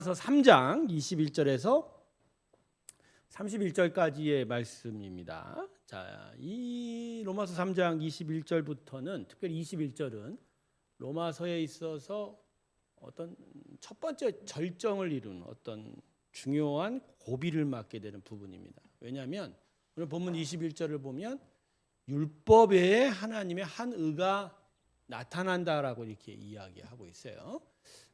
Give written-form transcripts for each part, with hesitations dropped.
3장 21절에서 31절까지의 말씀입니다. 자, 이 로마서 3장 21절부터는 특별히 21절은 로마서에 있어서 어떤 첫 번째 절정을 이루는 어떤 중요한 고비를 맞게 되는 부분입니다. 왜냐하면 오늘 본문 21절을 보면 율법 외에 하나님의 한 의가 나타난다라고 이렇게 이야기하고 있어요.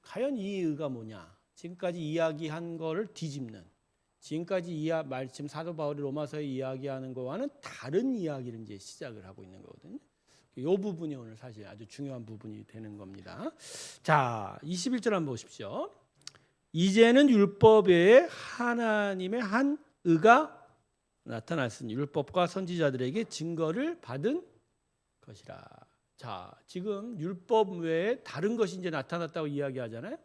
과연 이 의가 뭐냐? 지금까지 이야기한 거를 뒤집는, 지금까지 말씀 사도 바울이 로마서에 이야기하는 거와는 다른 이야기를 이제 시작을 하고 있는 거거든요. 이 부분이 오늘 사실 아주 중요한 부분이 되는 겁니다. 자, 21절 한번 보십시오. 이제는 율법 외에 하나님의 한 의가 나타났으니 율법과 선지자들에게 증거를 받은 것이라. 자, 지금 율법 외에 다른 것이 이제 나타났다고 이야기하잖아요.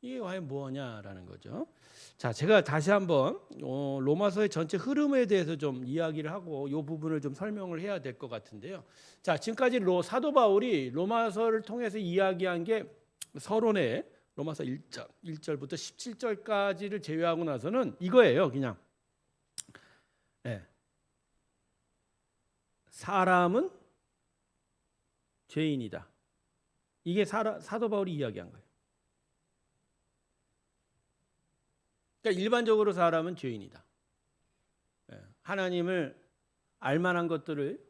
이게 과연 뭐냐라는 거죠. 자, 제가 다시 한번 로마서의 전체 흐름에 대해서 좀 이야기를 하고 이 부분을 좀 설명을 해야 될 것 같은데요. 자, 지금까지 사도 바울이 로마서를 통해서 이야기한 게 서론에 로마서 1절부터 17절까지를 제외하고 나서는 이거예요. 그냥 네. 사람은 죄인이다. 이게 사도 바울이 이야기한 거예요. 그러니까 일반적으로 사람은 죄인이다. 하나님을 알만한 것들을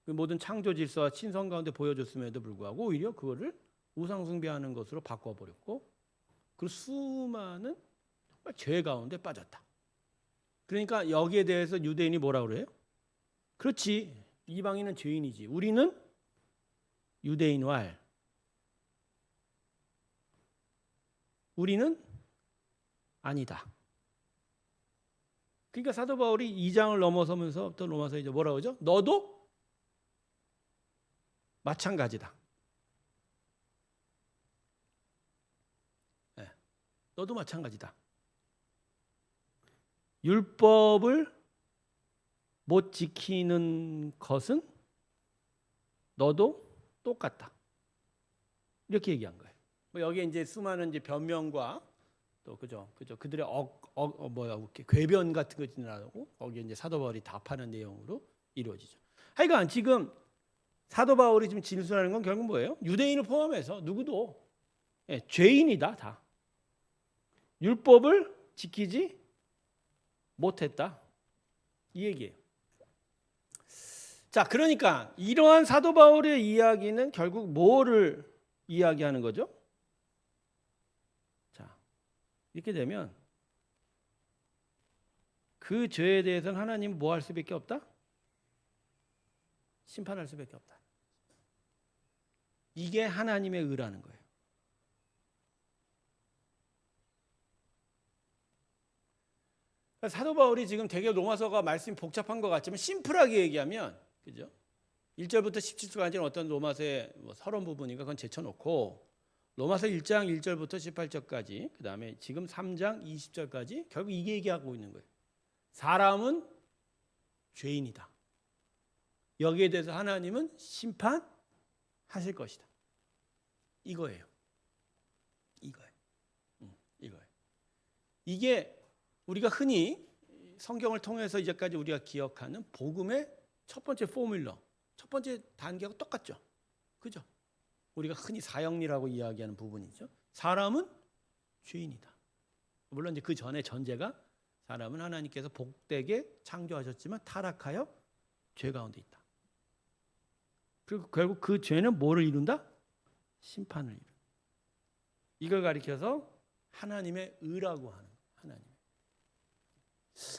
모든 창조 질서와 신성 가운데 보여줬음에도 불구하고 오히려 그거를 우상 숭배하는 것으로 바꿔버렸고, 그 수많은 정말 죄 가운데 빠졌다. 그러니까 여기에 대해서 유대인이 뭐라 그래요? 그렇지, 이방인은 죄인이지. 우리는 유대인활, 우리는 아니다. 그러니까 사도 바울이 2장을 넘어서면서 또 로마서 이제 뭐라고 하죠? 너도 마찬가지다. 네. 너도 마찬가지다. 율법을 못 지키는 것은 너도 똑같다. 이렇게 얘기한 거예요. 뭐 여기에 이제 수많은 이제 변명과 또 그죠 그들의 궤변 같은 거 지나고 거기에 이제 사도 바울이 답하는 내용으로 이루어지죠. 하여간 지금 사도 바울이 지금 진술하는 건 결국 뭐예요? 유대인을 포함해서 누구도 죄인이다. 다 율법을 지키지 못했다, 이 얘기예요. 자, 그러니까 이러한 사도 바울의 이야기는 결국 뭐를 이야기하는 거죠? 자, 이렇게 되면 그 죄에 대해서는 하나님 뭐 할 수밖에 없다? 심판할 수밖에 없다. 이게 하나님의 의라는 거예요. 사도 바울이 지금 되게 로마서가 말씀이 복잡한 것 같지만 심플하게 얘기하면, 그죠? 1절부터 17절까지는 어떤 로마서의 서론 부분인가 그건 제쳐놓고 로마서 1장 1절부터 18절까지, 그 다음에 지금 3장 20절까지 결국 이게 얘기하고 있는 거예요. 사람은 죄인이다. 여기에 대해서 하나님은 심판하실 것이다. 이거예요. 이거예요. 이거예요. 이게 우리가 흔히 성경을 통해서 이제까지 우리가 기억하는 복음의 첫 번째 포뮬러, 첫 번째 단계하고 똑같죠. 그죠? 우리가 흔히 사형리라고 이야기하는 부분이죠. 사람은 죄인이다. 물론 이제 그 전에 전제가 사람은 하나님께서 복되게 창조하셨지만 타락하여 죄 가운데 있다. 그리고 결국 그 죄는 뭐를 이룬다? 심판을 이룬다. 이걸 가리켜서 하나님의 의라고 하는, 하나님.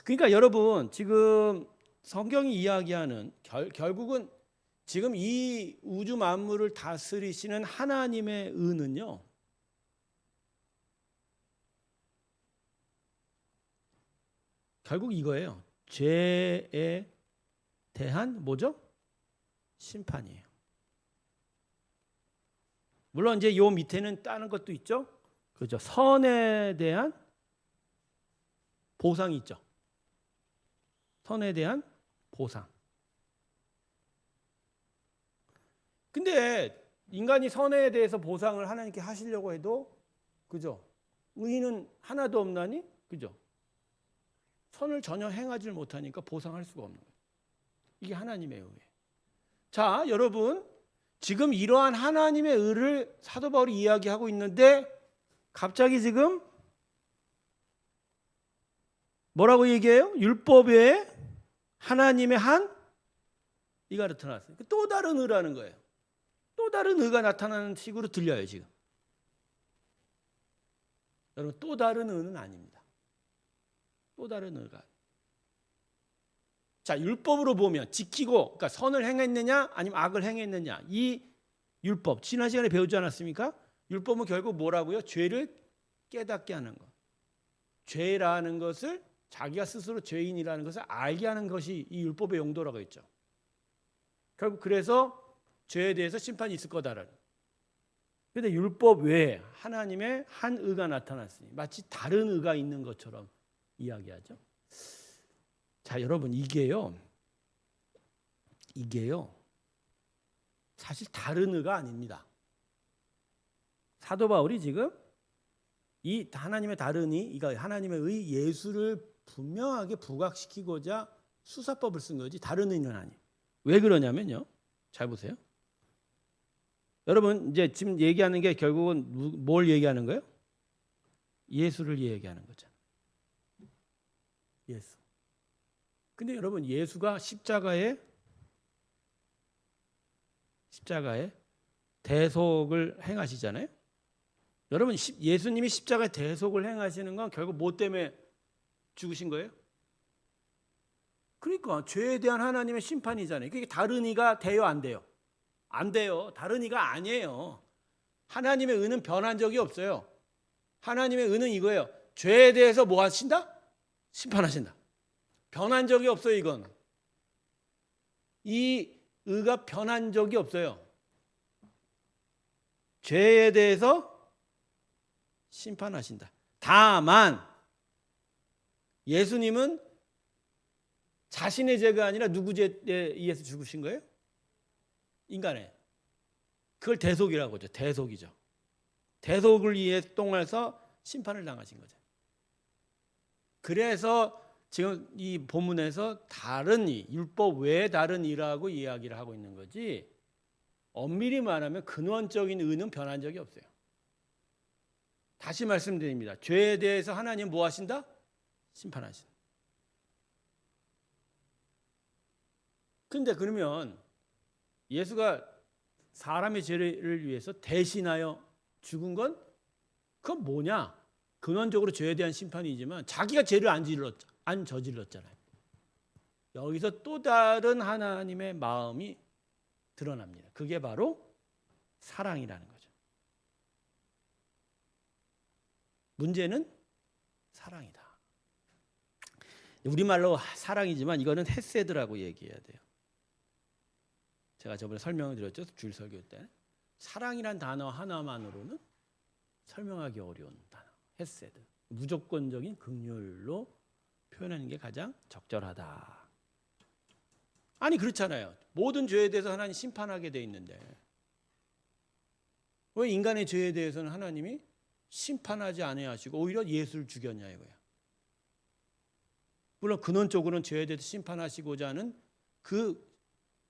그러니까 여러분 지금 성경이 이야기하는 결국은 지금 이 우주 만물을 다스리시는 하나님의 의는요, 결국 이거예요. 죄에 대한 뭐죠? 심판이에요. 물론 이제 요 밑에는 다른 것도 있죠. 그죠? 선에 대한 보상이 있죠. 선에 대한 보상. 근데 인간이 선에 대해서 보상을 하나님께 하시려고 해도, 그죠? 의인은 하나도 없나니? 그죠? 선을 전혀 행하지 못하니까 보상할 수가 없는 거예요. 이게 하나님의 의예요. 자, 여러분, 지금 이러한 하나님의 의를 사도 바울이 이야기하고 있는데 갑자기 지금 뭐라고 얘기해요? 율법 외에 하나님의 한 의가 나타났어요. 또 다른 의라는 거예요. 또 다른 의가 나타나는 식으로 들려요, 지금. 여러분, 또 다른 의는 아닙니다. 또 다른 의가. 자, 율법으로 보면 지키고, 그러니까 선을 행했느냐 아니면 악을 행했느냐. 이 율법, 지난 시간에 배우지 않았습니까? 율법은 결국 뭐라고요? 죄를 깨닫게 하는 것. 죄라는 것을 자기가 스스로 죄인이라는 것을 알게 하는 것이 이 율법의 용도라고 했죠. 결국 그래서 죄에 대해서 심판이 있을 거다라는. 그런데 율법 외에 하나님의 한 의가 나타났으니 마치 다른 의가 있는 것처럼 이야기하죠. 자, 여러분, 이게요 사실 다른 의가 아닙니다. 사도 바울이 지금 이 하나님의 다른 의, 이거 하나님의 의 예수를 분명하게 부각시키고자 수사법을 쓴 거지 다른 의는 아니에요. 왜 그러냐면요. 잘 보세요. 여러분, 이제 지금 얘기하는 게 결국은 뭘 얘기하는 거예요? 예수를 얘기하는 거잖아요. 예수. 근데 여러분, 예수가 십자가에 대속을 행하시잖아요. 여러분, 예수님이 십자가에 대속을 행하시는 건 결국 뭐 때문에 죽으신 거예요? 그러니까 죄에 대한 하나님의 심판이잖아요. 그게 다른 의가 돼요, 안 돼요? 안 돼요. 다른 의가 아니에요. 하나님의 의는 변한 적이 없어요. 하나님의 의는 이거예요. 죄에 대해서 뭐 하신다? 심판하신다. 변한 적이 없어요, 이건. 이 의가 변한 적이 없어요. 죄에 대해서 심판하신다. 다만 예수님은 자신의 죄가 아니라 누구 죄에 의해서 죽으신 거예요? 인간의. 그걸 대속이라고 하죠. 대속이죠. 대속을 위해 통해서 심판을 당하신 거죠. 그래서 지금 이 본문에서 다른 이, 율법 외에 다른 이라고 이야기를 하고 있는 거지, 엄밀히 말하면 근원적인 의는 변한 적이 없어요. 다시 말씀드립니다. 죄에 대해서 하나님 뭐 하신다? 심판하신다. 근데 그러면 예수가 사람의 죄를 위해서 대신하여 죽은 건 그건 뭐냐? 근원적으로 죄에 대한 심판이지만 자기가 죄를 안 저질렀잖아요. 여기서 또 다른 하나님의 마음이 드러납니다. 그게 바로 사랑이라는 거죠. 문제는 사랑이다. 우리말로 사랑이지만 이거는 헤세드라고 얘기해야 돼요. 제가 저번에 설명을 드렸죠. 주일 설교 때. 사랑이란 단어 하나만으로는 설명하기 어려운 단어. 헤세드. 무조건적인 긍휼로 표현하는 게 가장 적절하다. 아니 그렇잖아요. 모든 죄에 대해서 하나님 심판하게 돼 있는데 왜 인간의 죄에 대해서는 하나님이 심판하지 아니하시고 오히려 예수를 죽였냐 이거야. 물론 근원적으로는 죄에 대해서 심판하시고자 하는 그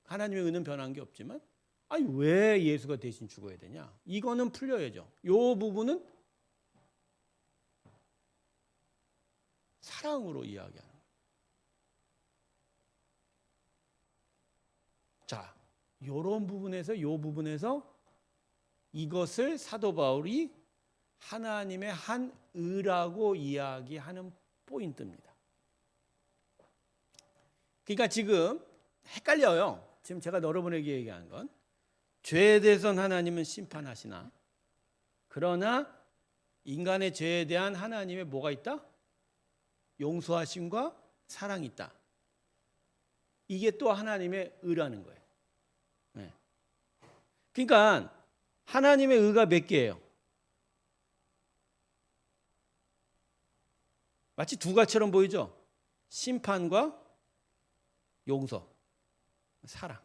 하나님의 의는 변한 게 없지만 아니 왜 예수가 대신 죽어야 되냐? 이거는 풀려야죠. 이 부분은 사랑으로 이야기하는 거예요. 자, 이런 부분에서 이 부분에서 이것을 사도 바울이 하나님의 한 의라고 이야기하는 포인트입니다. 그러니까 지금 헷갈려요. 지금 제가 여러분에게 얘기한 건 죄에 대해서는 하나님은 심판하시나 그러나 인간의 죄에 대한 하나님의 뭐가 있다? 용서하심과 사랑이 있다. 이게 또 하나님의 의라는 거예요. 네. 그러니까 하나님의 의가 몇 개예요? 마치 두 가지처럼 보이죠? 심판과 용서, 사랑.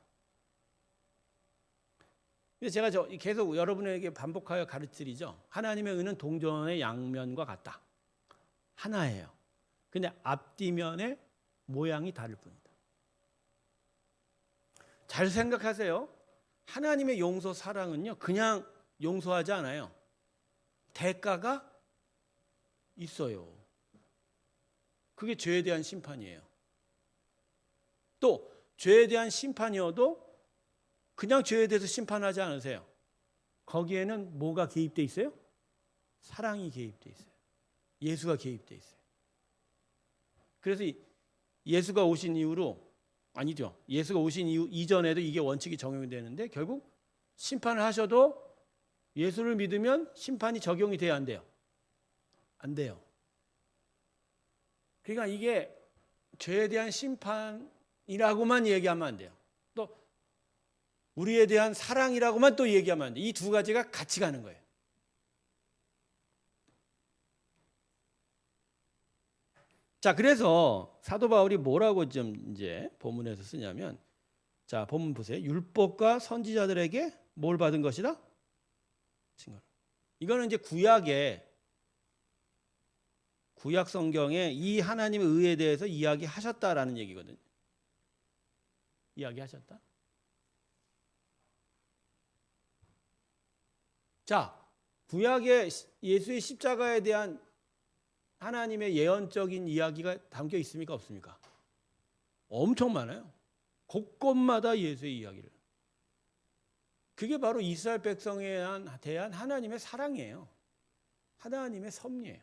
그래서 제가 계속 여러분에게 반복하여 가르치죠. 하나님의 의는 동전의 양면과 같다. 하나예요. 근데 앞뒤면의 모양이 다를 뿐이다. 잘 생각하세요. 하나님의 용서 사랑은요, 그냥 용서하지 않아요. 대가가 있어요. 그게 죄에 대한 심판이에요. 또 죄에 대한 심판이어도 그냥 죄에 대해서 심판하지 않으세요. 거기에는 뭐가 개입돼 있어요? 사랑이 개입돼 있어요. 예수가 개입돼 있어요. 그래서 예수가 오신 이후로, 아니죠, 예수가 오신 이후 이전에도 이게 원칙이 적용이 되는데 결국 심판을 하셔도 예수를 믿으면 심판이 적용이 돼야 안 돼요? 안 돼요. 그러니까 이게 죄에 대한 심판이라고만 얘기하면 안 돼요. 또 우리에 대한 사랑이라고만 또 얘기하면 안 돼요. 이 두 가지가 같이 가는 거예요. 자, 그래서 사도 바울이 뭐라고 좀 이제 본문에서 쓰냐면, 자, 본문 보세요. 율법과 선지자들에게 뭘 받은 것이다? 증거를. 이거는 이제 구약 성경에 이 하나님의 의에 대해서 이야기하셨다라는 얘기거든요. 이야기하셨다. 자, 구약의 예수의 십자가에 대한 하나님의 예언적인 이야기가 담겨 있습니까? 없습니까? 엄청 많아요. 곳곳마다 예수의 이야기를. 그게 바로 이스라엘 백성에 대한 하나님의 사랑이에요. 하나님의 섭리예요.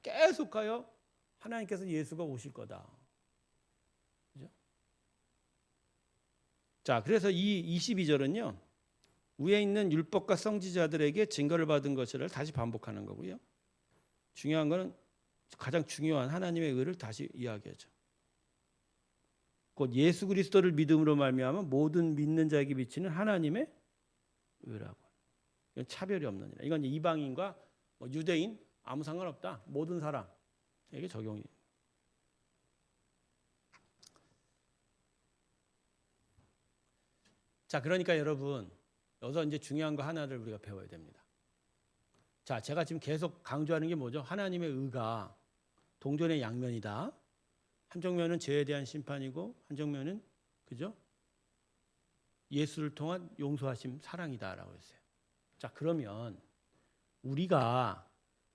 계속하여 하나님께서 예수가 오실 거다. 그죠? 자, 그래서 이 22절은요. 위에 있는 율법과 선지자들에게 증거를 받은 것을 다시 반복하는 거고요. 중요한 거는 가장 중요한 하나님의 의를 다시 이야기하죠. 곧 예수 그리스도를 믿음으로 말미암아 모든 믿는 자에게 비치는 하나님의 의라고. 이건 차별이 없느니라. 이건 이방인과 유대인 아무 상관없다. 모든 사람에게 적용이. 자, 그러니까 여러분, 여기서 이제 중요한 거 하나를 우리가 배워야 됩니다. 자, 제가 지금 계속 강조하는 게 뭐죠? 하나님의 의가 동전의 양면이다. 한쪽 면은 죄에 대한 심판이고 한쪽 면은, 그죠? 예수를 통한 용서하심 사랑이다라고 했어요. 자, 그러면 우리가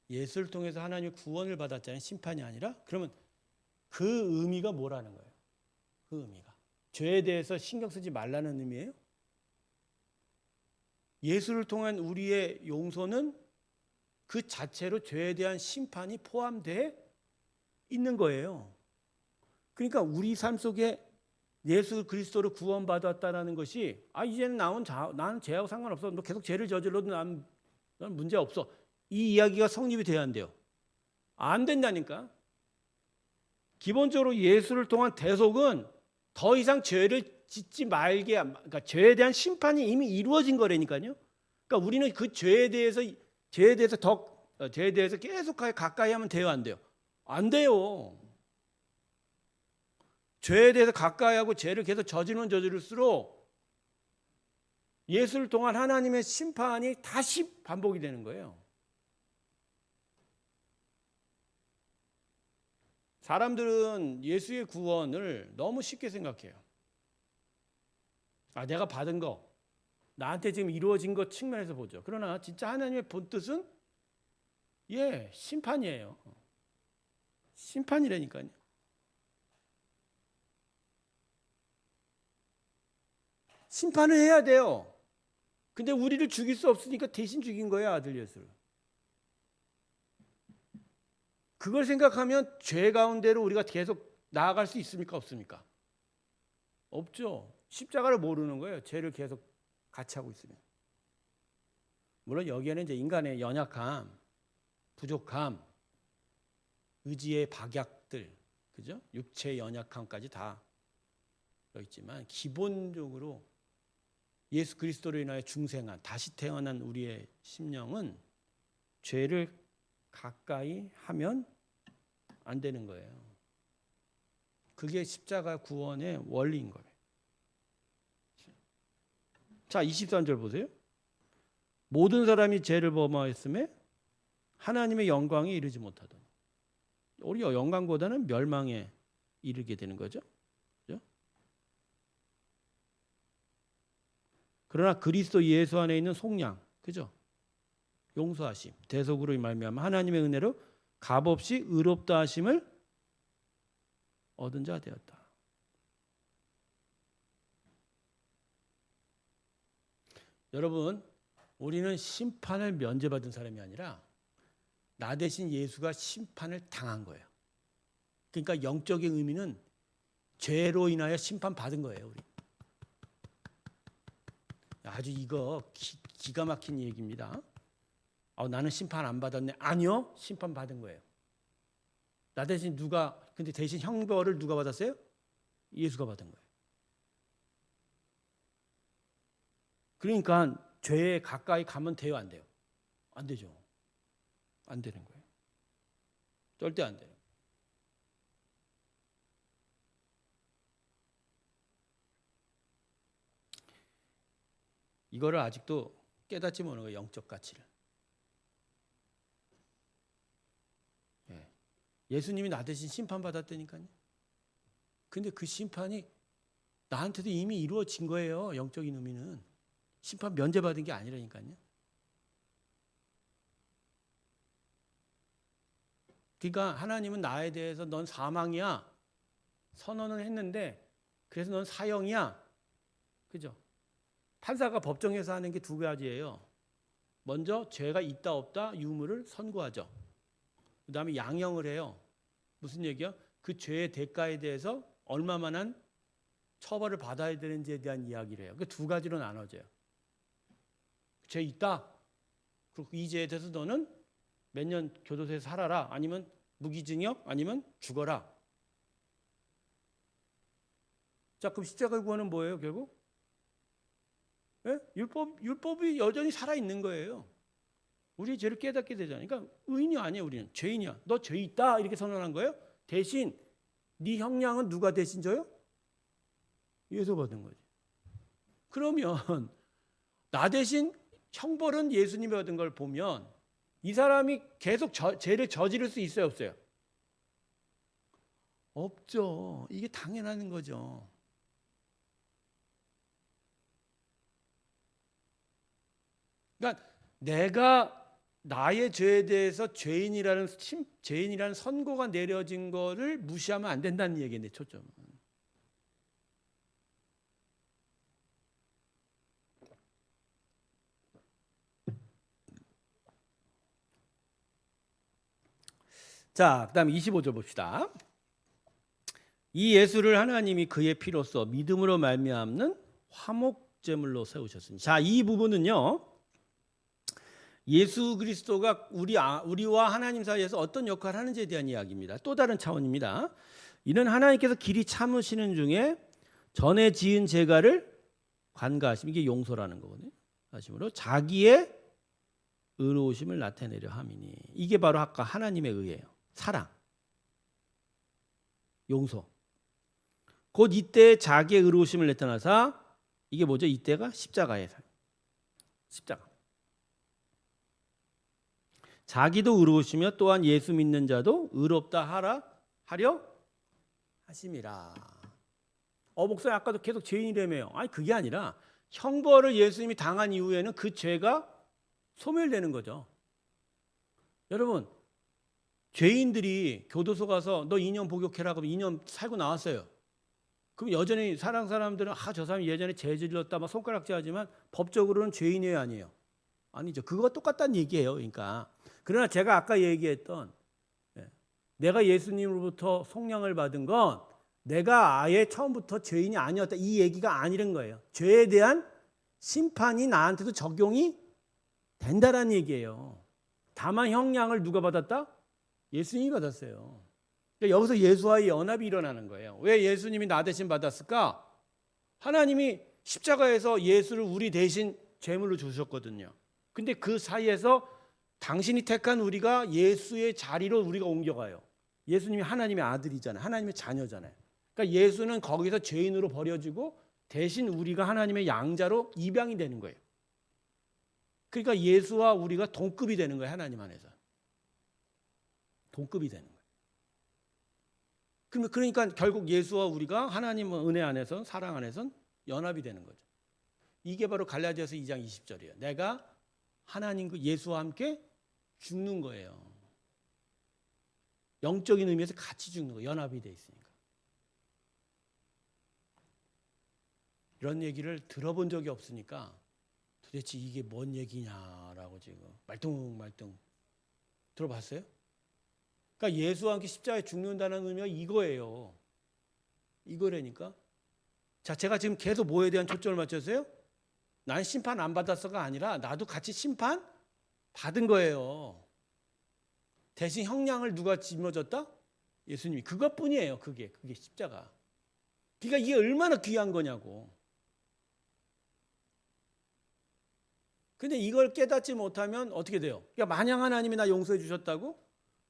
예수를 통해서 하나님의 구원을 받았잖아요. 심판이 아니라. 그러면 그 의미가 뭐라는 거예요? 그 의미가 죄에 대해서 신경 쓰지 말라는 의미예요? 예수를 통한 우리의 용서는 그 자체로 죄에 대한 심판이 포함되어 있는 거예요. 그러니까 우리 삶 속에 예수 그리스도로 구원받았다는 것이 이제는 나는 죄하고 상관없어. 너 계속 죄를 저질러도 난 문제 없어. 이 이야기가 성립이 돼야 안 돼요. 안 된다니까. 기본적으로 예수를 통한 대속은 더 이상 죄를 짓지 말게, 그러니까 죄에 대한 심판이 이미 이루어진 거라니까요. 그러니까 우리는 그 죄에 대해서 계속하게 가까이 하면 돼요, 안 돼요? 안 돼요. 죄에 대해서 가까이 하고 죄를 계속 저지를수록 예수를 통한 하나님의 심판이 다시 반복이 되는 거예요. 사람들은 예수의 구원을 너무 쉽게 생각해요. 내가 받은 거, 나한테 지금 이루어진 것 측면에서 보죠. 그러나 진짜 하나님의 본뜻은 심판이에요. 심판이라니까요. 심판을 해야 돼요. 근데 우리를 죽일 수 없으니까 대신 죽인 거예요, 아들 예수를. 그걸 생각하면 죄 가운데로 우리가 계속 나아갈 수 있습니까? 없습니까? 없죠. 십자가를 모르는 거예요. 죄를 계속 같이 하고 있으면. 물론 여기에는 이제 인간의 연약함, 부족함, 의지의 박약들, 그죠? 육체의 연약함까지 다 있지만 기본적으로 예수 그리스도로 인하여 중생한, 다시 태어난 우리의 심령은 죄를 가까이 하면 안 되는 거예요. 그게 십자가 구원의 원리인 거예요. 자, 23절 보세요. 모든 사람이 죄를 범하였음에 하나님의 영광에 이르지 못하더니. 오히려 영광보다는 멸망에 이르게 되는 거죠. 그죠? 그러나 그리스도 예수 안에 있는 속량, 그죠? 용서하심, 대속으로 말미암아 하나님의 은혜로 값없이 의롭다 하심을 얻은 자 되었다. 여러분, 우리는 심판을 면제받은 사람이 아니라 나 대신 예수가 심판을 당한 거예요. 그러니까 영적인 의미는 죄로 인하여 심판받은 거예요. 우리. 아주 이거 기가 막힌 얘기입니다. 나는 심판 안 받았네. 아니요, 심판 받은 거예요. 나 대신 근데 대신 형벌을 누가 받았어요? 예수가 받은 거예요. 그러니까 죄에 가까이 가면 돼요, 안 돼요? 안 되죠. 안 되는 거예요. 절대 안 돼요. 이거를 아직도 깨닫지 못하는 거예요, 영적 가치를. 예수님이 나 대신 심판받았다니까요. 근데 그 심판이 나한테도 이미 이루어진 거예요. 영적인 의미는. 심판 면제받은 게 아니라니까요. 그러니까 하나님은 나에 대해서 넌 사망이야 선언을 했는데 그래서 넌 사형이야. 그죠? 판사가 법정에서 하는 게 두 가지예요. 먼저 죄가 있다 없다 유무를 선고하죠. 그 다음에 양형을 해요. 무슨 얘기야? 그 죄의 대가에 대해서 얼마만한 처벌을 받아야 되는지에 대한 이야기를 해요. 그 두 가지로 나눠져요. 죄 있다. 그리고 이 죄에 대해서 너는 몇 년 교도소에서 살아라. 아니면 무기징역 아니면 죽어라. 자, 그럼 십자가 구원은 뭐예요 결국? 예? 율법이 여전히 살아있는 거예요. 우리 죄를 깨닫게 되잖아요. 그러니까 의인이 아니에요. 우리는 죄인이야. 너 죄 있다 이렇게 선언한 거예요. 대신 네 형량은 누가 대신 져요? 예수 받은 거지. 그러면 나 대신 형벌은 예수님이 받은 걸 보면 이 사람이 계속 죄를 저지를 수 있어요 없어요? 없죠. 이게 당연한 거죠. 그러니까 내가 나의 죄에 대해서 죄인이라는 선고가 내려진 거를 무시하면 안 된다는 얘기인데 초점은. 자, 그다음에 25절 봅시다. 이 예수를 하나님이 그의 피로써 믿음으로 말미암는 화목제물로 세우셨습니다. 자, 이 부분은요. 예수 그리스도가 우리와 하나님 사이에서 어떤 역할을 하는지에 대한 이야기입니다. 또 다른 차원입니다. 이는 하나님께서 길이 참으시는 중에 전에 지은 죄가를 관가하심, 이게 용서라는 거거든요. 하심으로 자기의 의로우심을 나타내려 함이니, 이게 바로 아까 하나님의 의예요. 사랑, 용서. 곧 이때 자기의 의로우심을 나타나사, 이게 뭐죠? 이때가 십자가의 삶. 십자가. 자기도 의로우시며 또한 예수 믿는 자도 의롭다 하려 하심이라. 목사님 아까도 계속 죄인이라며요. 아니 그게 아니라 형벌을 예수님이 당한 이후에는 그 죄가 소멸되는 거죠. 여러분, 죄인들이 교도소 가서 너 2년 복역해라 그러면 2년 살고 나왔어요. 그럼 여전히 사람들은 저 사람이 예전에 죄 질렀다 막 손가락질하지만 법적으로는 죄인이에요 아니에요? 아니죠. 그거 똑같다는 얘기예요. 그러니까 그러나 제가 아까 얘기했던 내가 예수님으로부터 속량을 받은 건 내가 아예 처음부터 죄인이 아니었다 이 얘기가 아니란 거예요. 죄에 대한 심판이 나한테도 적용이 된다라는 얘기예요. 다만 형량을 누가 받았다? 예수님이 받았어요. 그러니까 여기서 예수와의 연합이 일어나는 거예요. 왜 예수님이 나 대신 받았을까? 하나님이 십자가에서 예수를 우리 대신 제물로 주셨거든요. 근데 그 사이에서 당신이 택한 우리가 예수의 자리로 우리가 옮겨가요. 예수님이 하나님의 아들이잖아요. 하나님의 자녀잖아요. 그러니까 예수는 거기서 죄인으로 버려지고 대신 우리가 하나님의 양자로 입양이 되는 거예요. 그러니까 예수와 우리가 동급이 되는 거예요. 하나님 안에서. 동급이 되는 거예요. 그러니까 결국 예수와 우리가 하나님 은혜 안에서 사랑 안에서 연합이 되는 거죠. 이게 바로 갈라디아서 2장 20절이에요. 내가 하나님 그 예수와 함께 죽는 거예요. 영적인 의미에서 같이 죽는 거예요. 연합이 돼 있으니까. 이런 얘기를 들어본 적이 없으니까 도대체 이게 뭔 얘기냐라고 지금 말뚱말뚱 들어봤어요? 그러니까 예수와 함께 십자가에 죽는다는 의미가 이거예요. 이거라니까. 자, 제가 지금 계속 뭐에 대한 초점을 맞췄어요? 난 심판 안 받았어가 아니라 나도 같이 심판 받은 거예요. 대신 형량을 누가 짊어졌다? 예수님이. 그것뿐이에요. 그게 십자가. 그러니까 이게 얼마나 귀한 거냐고. 근데 이걸 깨닫지 못하면 어떻게 돼요? 그러니까 마냥 하나님이 나 용서해 주셨다고?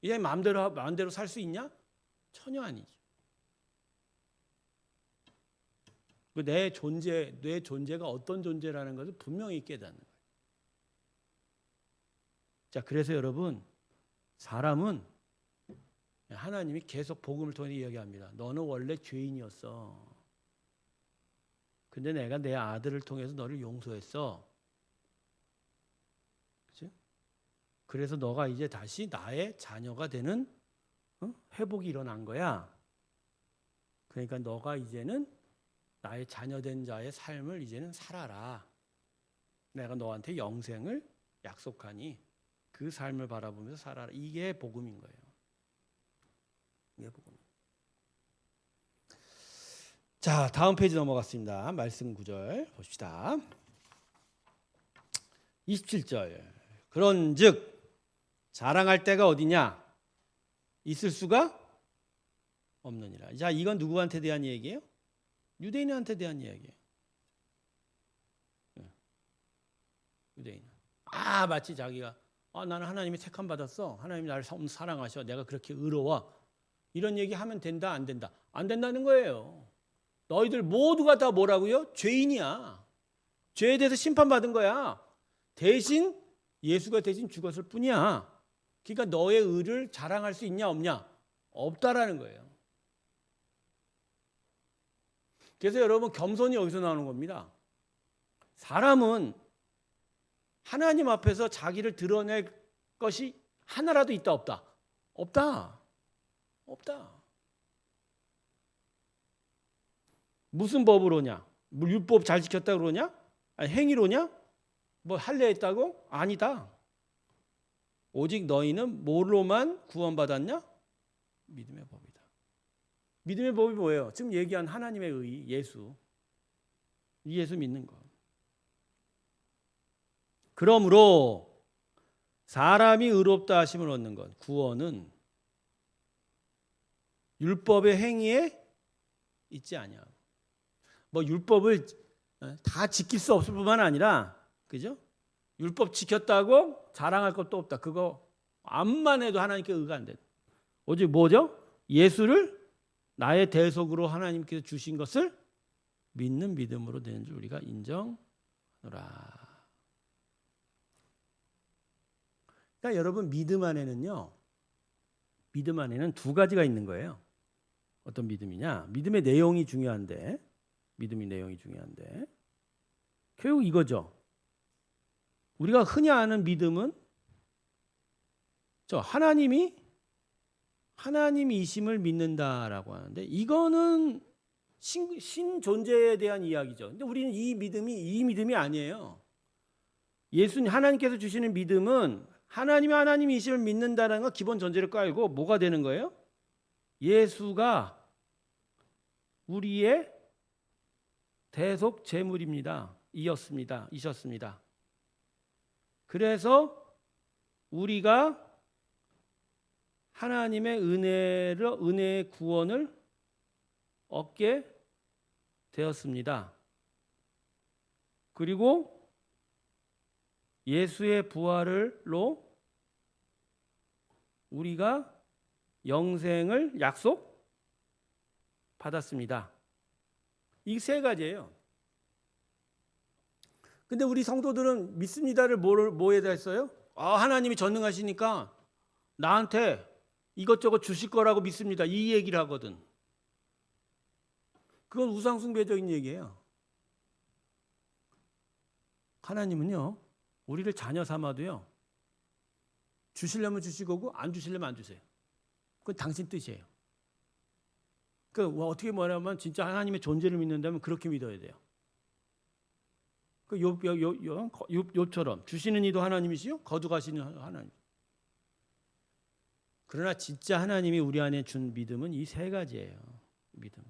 이제 마음대로 살 수 있냐? 전혀 아니죠. 내 존재가 어떤 존재라는 것을 분명히 깨닫는 거예요. 자, 그래서 여러분, 사람은 하나님이 계속 복음을 통해 이야기합니다. 너는 원래 죄인이었어. 근데 내가 내 아들을 통해서 너를 용서했어. 그렇죠? 그래서 너가 이제 다시 나의 자녀가 되는 회복이 일어난 거야. 그러니까 너가 이제는 나의 자녀된 자의 삶을 이제는 살아라. 내가 너한테 영생을 약속하니 그 삶을 바라보면서 살아라. 이게 복음인 거예요. 이게 복음. 자, 다음 페이지 넘어갔습니다. 말씀 구절 봅시다. 27절. 그런즉 자랑할 때가 어디냐? 있을 수가 없느니라. 자, 이건 누구한테 대한 얘기예요? 유대인한테 대한 이야기예요. 유대인. 마치 자기가 나는 하나님이 택함 받았어. 하나님이 나를 사랑하셔. 내가 그렇게 의로워. 이런 얘기 하면 된다, 안 된다? 안 된다는 거예요. 너희들 모두가 다 뭐라고요? 죄인이야. 죄에 대해서 심판받은 거야. 대신 예수가 대신 죽었을 뿐이야. 그러니까 너의 의를 자랑할 수 있냐 없냐? 없다라는 거예요. 그래서 여러분, 겸손이 여기서 나오는 겁니다. 사람은 하나님 앞에서 자기를 드러낼 것이 하나라도 있다 없다? 없다. 없다. 무슨 법으로냐? 율법 잘 지켰다 그러냐? 아니, 행위로냐? 뭐 할례 했다고? 아니다. 오직 너희는 뭘로만 구원받았냐? 믿음의 법이다. 믿음의 법이 뭐예요? 지금 얘기한 하나님의 의, 예수. 이 예수 믿는 것. 그러므로 사람이 의롭다 하심을 얻는 것, 구원은 율법의 행위에 있지 아니야. 뭐 율법을 다 지킬 수 없을 뿐만 아니라, 그죠? 율법 지켰다고 자랑할 것도 없다. 그거 암만 해도 하나님께 의가 안 돼. 오직 뭐죠? 예수를 나의 대속으로 하나님께서 주신 것을 믿는 믿음으로 되는 줄 우리가 인정하노라. 그러니까 여러분, 믿음 안에는 두 가지가 있는 거예요. 어떤 믿음이냐? 믿음의 내용이 중요한데, 결국 이거죠. 우리가 흔히 아는 믿음은 하나님이심을 믿는다라고 하는데, 이거는 신 존재에 대한 이야기죠. 근데 우리는 이 믿음이 아니에요. 예수님, 하나님께서 주시는 믿음은 하나님이심을 믿는다는 건 기본 전제를 깔고 뭐가 되는 거예요? 예수가 우리의 대속 제물입니다. 이셨습니다. 그래서 우리가 하나님의 은혜의 구원을 얻게 되었습니다. 그리고 예수의 부활로 우리가 영생을 약속받았습니다. 이 세 가지예요. 근데 우리 성도들은 믿습니다를 뭐에다 했어요? 하나님이 전능하시니까 나한테 이것저것 주실 거라고 믿습니다. 이 얘기를 하거든. 그건 우상숭배적인 얘기예요. 하나님은요, 우리를 자녀 삼아도요, 주시려면 주시고 안 주시려면 안 주세요. 그건 당신 뜻이에요. 어떻게 말하면 진짜 하나님의 존재를 믿는다면 그렇게 믿어야 돼요. 욥처럼 주시는 이도 하나님이시요 거두가시는 하나님. 그러나 진짜 하나님이 우리 안에 준 믿음은 이 세 가지예요. 믿음.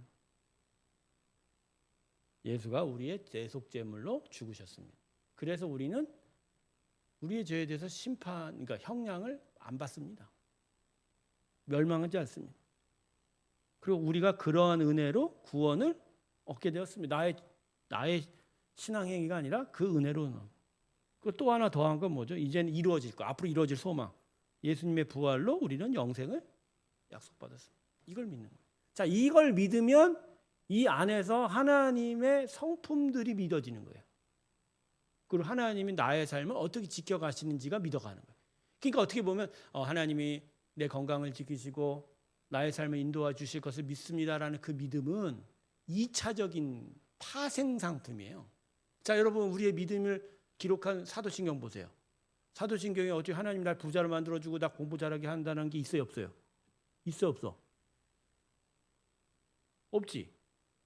예수가 우리의 대속제물로 죽으셨습니다. 그래서 우리는 우리의 죄에 대해서 그러니까 형량을 안 받습니다. 멸망하지 않습니다. 그리고 우리가 그러한 은혜로 구원을 얻게 되었습니다. 나의 신앙 행위가 아니라 그 은혜로. 그리고 또 하나 더한 건 뭐죠? 이제는 이루어질 거, 앞으로 이루어질 소망. 예수님의 부활로 우리는 영생을 약속받았습니다. 이걸 믿는 거예요. 자, 이걸 믿으면 이 안에서 하나님의 성품들이 믿어지는 거예요. 그리고 하나님이 나의 삶을 어떻게 지켜가시는지가 믿어가는 거예요. 그러니까 어떻게 보면 하나님이 내 건강을 지키시고 나의 삶을 인도해 주실 것을 믿습니다라는 그 믿음은 2차적인 파생상품이에요. 자, 여러분 우리의 믿음을 기록한 사도신경 보세요. 사도신경에 어떻게 하나님 날 부자로 만들어주고 나 공부 잘하게 한다는 게 있어요, 없어요? 있어, 없어? 없지.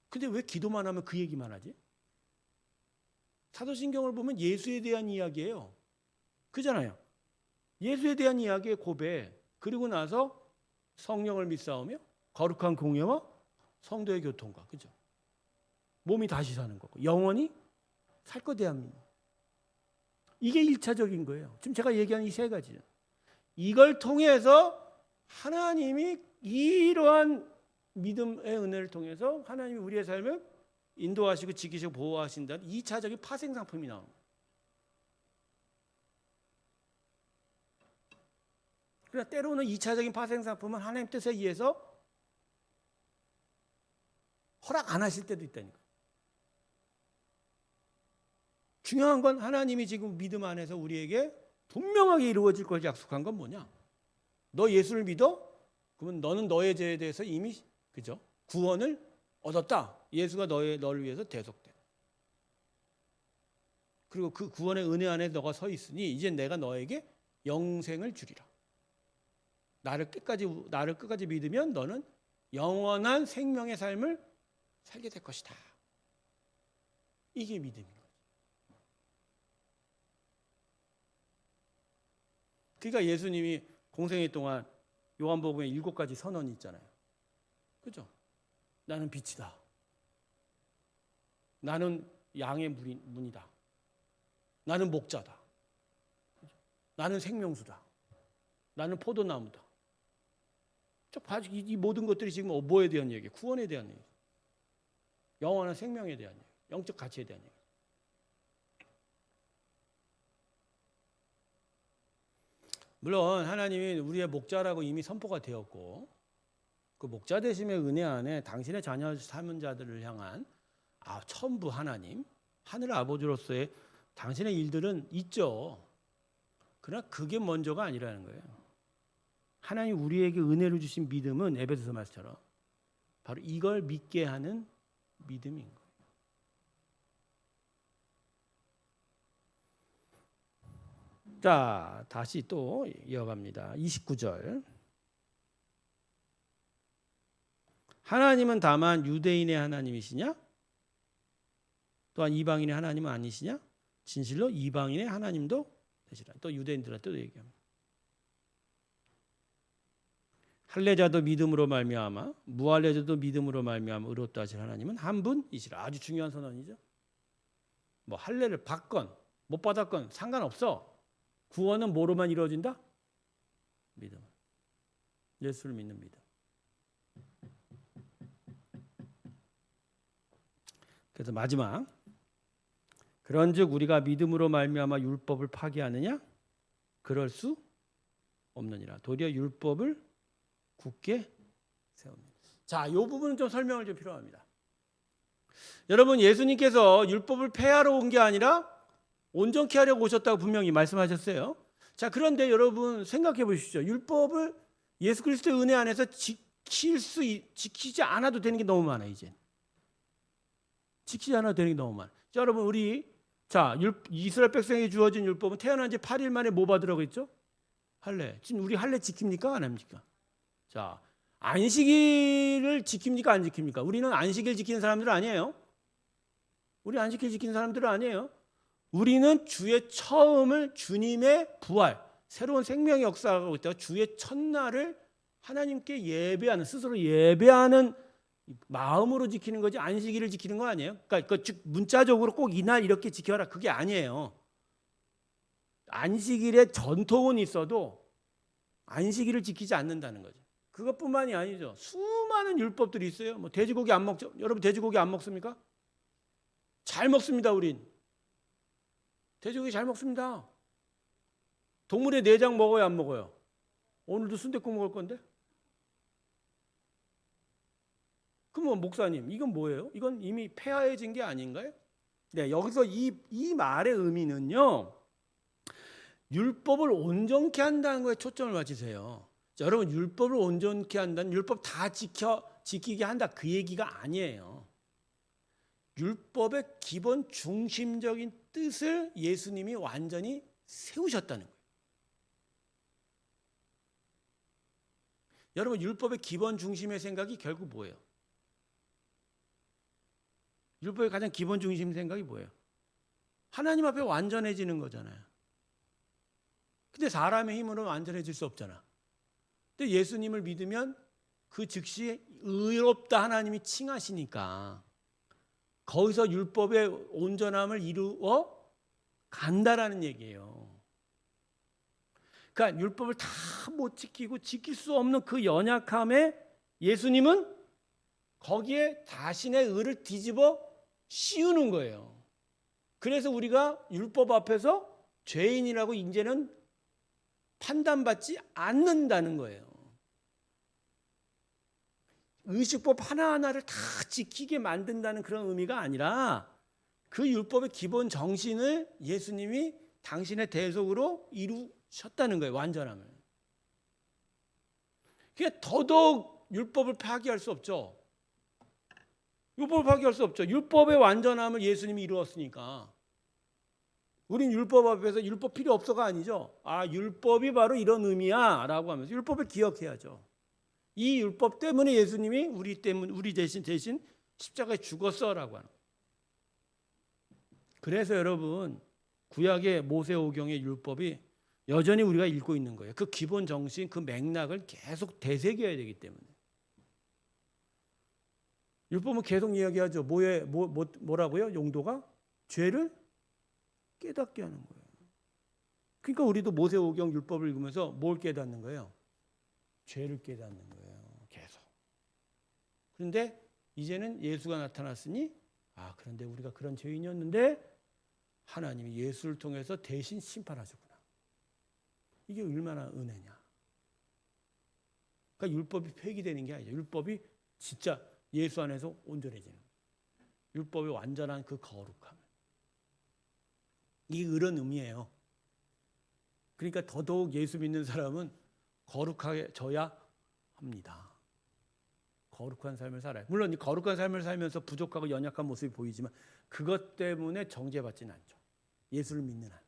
근데 왜 기도만 하면 그 얘기만 하지? 사도신경을 보면 예수에 대한 이야기예요. 그잖아요. 예수에 대한 이야기의 고백. 그리고 나서 성령을 믿사오며 거룩한 공예와 성도의 교통과, 그죠? 몸이 다시 사는 거고 영원히 살 거 대합니다. 이게 1차적인 거예요. 지금 제가 얘기한 이 세 가지죠. 이걸 통해서 하나님이 이러한 믿음의 은혜를 통해서 하나님이 우리의 삶을 인도하시고 지키시고 보호하신다는 2차적인 파생상품이 나옵니다. 그러나 때로는 2차적인 파생상품은 하나님 뜻에 의해서 허락 안 하실 때도 있다니까. 중요한 건 하나님이 지금 믿음 안에서 우리에게 분명하게 이루어질 걸 약속한 건 뭐냐? 너 예수를 믿어? 그러면 너는 너의 죄에 대해서 이미 그죠? 구원을 얻었다. 예수가 너를 위해서 대속돼. 그리고 그 구원의 은혜 안에 너가 서 있으니 이제 내가 너에게 영생을 주리라. 나를 끝까지 믿으면 너는 영원한 생명의 삶을 살게 될 것이다. 이게 믿음인 거죠. 그러니까 예수님이 공생애 동안 요한복음에 7가지 선언이 있잖아요. 그죠? 나는 빛이다. 나는 양의 문이다. 나는 목자다. 나는 생명수다. 나는 포도나무다. 이 모든 것들이 지금 뭐에 대한 얘기예요? 구원에 대한 얘기예요. 영원한 생명에 대한 얘기예요. 영적 가치에 대한 얘기예요. 물론 하나님이 우리의 목자라고 이미 선포가 되었고 그 목자 되심의 은혜 안에 당신의 자녀 삼은 자들을 향한 천부 하나님, 하늘 아버지로서의 당신의 일들은 있죠. 그러나 그게 먼저가 아니라는 거예요. 하나님 우리에게 은혜를 주신 믿음은 에베소서 말씀처럼 바로 이걸 믿게 하는 믿음인 거예요. 자, 다시 또 이어갑니다. 29절. 하나님은 다만 유대인의 하나님이시냐? 또한 이방인의 하나님은 아니시냐? 진실로 이방인의 하나님도 되시라. 또 유대인들한테도 얘기합니다. 할례자도 믿음으로 말미암아 무할례자도 믿음으로 말미암아 의롭다 하실 하나님은 한 분이시라. 아주 중요한 선언이죠. 뭐 할례를 받건 못 받았건 상관없어. 구원은 뭐로만 이루어진다? 믿음. 예수를 믿는 믿음. 그래서 마지막 그런즉 우리가 믿음으로 말미암아 율법을 파기하느냐? 그럴 수 없느니라. 도리어 율법을 굳게 세웁니다. 자, 이 부분은 좀 설명을 좀 필요합니다. 여러분, 예수님께서 율법을 폐하러 온 게 아니라 온전케 하려고 오셨다고 분명히 말씀하셨어요. 자, 그런데 여러분 생각해 보십시오. 율법을 예수 그리스도의 은혜 안에서 지키지 않아도 되는 게 너무 많아 이제. 지키지 않아도 되는 게 너무 많아. 자, 여러분 이스라엘 백성에게 주어진 율법은 태어난 지 8일 만에 뭐 받으라고 했죠? 할례. 지금 우리 할례 지킵니까? 안 합니까? 자, 안식일을 지킵니까? 안 지킵니까? 우리는 안식일 지키는 사람들 아니에요. 우리 안식일 지키는 사람들은 아니에요. 우리는 주의 처음을 주님의 부활, 새로운 생명의 역사가 있다가 주의 첫날을 하나님께 예배하는, 스스로 예배하는 마음으로 지키는 거지 안식일을 지키는 거 아니에요. 그러니까 즉 문자적으로 꼭 이날 이렇게 지켜라 그게 아니에요. 안식일의 전통은 있어도 안식일을 지키지 않는다는 거죠. 그것뿐만이 아니죠. 수많은 율법들이 있어요. 뭐 돼지고기 안 먹죠? 여러분 돼지고기 안 먹습니까? 잘 먹습니다. 우린 돼지고기 잘 먹습니다. 동물의 내장 먹어요, 안 먹어요? 오늘도 순댓국 먹을 건데? 그럼 목사님, 이건 뭐예요? 이건 이미 폐하해진 게 아닌가요? 네, 여기서 이 말의 의미는요. 율법을 온전케 한다는 거에 초점을 맞추세요. 자, 여러분 율법을 온전케 한다는 율법 다 지키게 한다 그 얘기가 아니에요. 율법의 기본 중심적인 뜻을 예수님이 완전히 세우셨다는 거예요. 여러분 율법의 기본 중심의 생각이 결국 뭐예요? 율법의 가장 기본 중심 생각이 뭐예요? 하나님 앞에 완전해지는 거잖아요. 근데 사람의 힘으로는 완전해질 수 없잖아. 근데 예수님을 믿으면 그 즉시 의롭다 하나님이 칭하시니까 거기서 율법의 온전함을 이루어 간다라는 얘기예요. 그러니까 율법을 다 못 지키고 지킬 수 없는 그 연약함에 예수님은 거기에 자신의 의를 뒤집어 씌우는 거예요. 그래서 우리가 율법 앞에서 죄인이라고 이제는 판단받지 않는다는 거예요. 의식법 하나하나를 다 지키게 만든다는 그런 의미가 아니라 그 율법의 기본 정신을 예수님이 당신의 대속으로 이루셨다는 거예요. 완전함을. 그게 더더욱 율법을 파기할 수 없죠. 율법을 파기할 수 없죠. 율법의 완전함을 예수님이 이루었으니까. 우린 율법 앞에서 율법 필요 없어가 아니죠. 아, 율법이 바로 이런 의미야 라고 하면서 율법을 기억해야죠. 이 율법 때문에 예수님이 우리 대신 십자가에 죽었어라고 하는 거예요. 그래서 여러분 구약의 모세오경의 율법이 여전히 우리가 읽고 있는 거예요. 그 기본 정신, 그 맥락을 계속 되새겨야 되기 때문에. 율법은 계속 이야기하죠. 뭐라고요? 용도가? 죄를 깨닫게 하는 거예요. 그러니까 우리도 모세오경 율법을 읽으면서 뭘 깨닫는 거예요? 죄를 깨닫는 거예요. 계속. 그런데 이제는 예수가 나타났으니 그런데 우리가 그런 죄인이었는데 하나님이 예수를 통해서 대신 심판하셨구나. 이게 얼마나 은혜냐. 그러니까 율법이 폐기되는 게 아니죠. 율법이 진짜 예수 안에서 온전해지는 거예요. 율법의 완전한 그 거룩함. 이게 그런 의미예요. 그러니까 더더욱 예수 믿는 사람은 거룩해져야 합니다. 거룩한 삶을 살아요. 물론 이 거룩한 삶을 살면서 부족하고 연약한 모습이 보이지만 그것 때문에 정죄받지는 않죠. 예수를 믿는 한.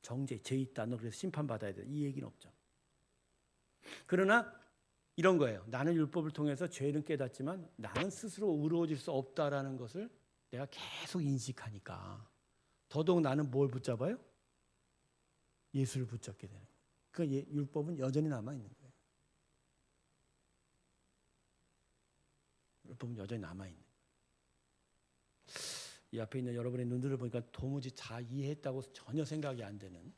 정죄, 죄 있다. 너 그래서 심판받아야 돼. 이 얘기는 없죠. 그러나 이런 거예요. 나는 율법을 통해서 죄는 깨닫지만 나는 스스로 의로워질 수 없다라는 것을 내가 계속 인식하니까 더더욱 나는 뭘 붙잡아요? 예수를 붙잡게 되는 거예요. 그 율법은 여전히 남아있는 거예요. 율법은 여전히 남아있는 거예요. 이 앞에 있는 여러분의 눈들을 보니까 도무지 다 이해했다고 전혀 생각이 안 되는,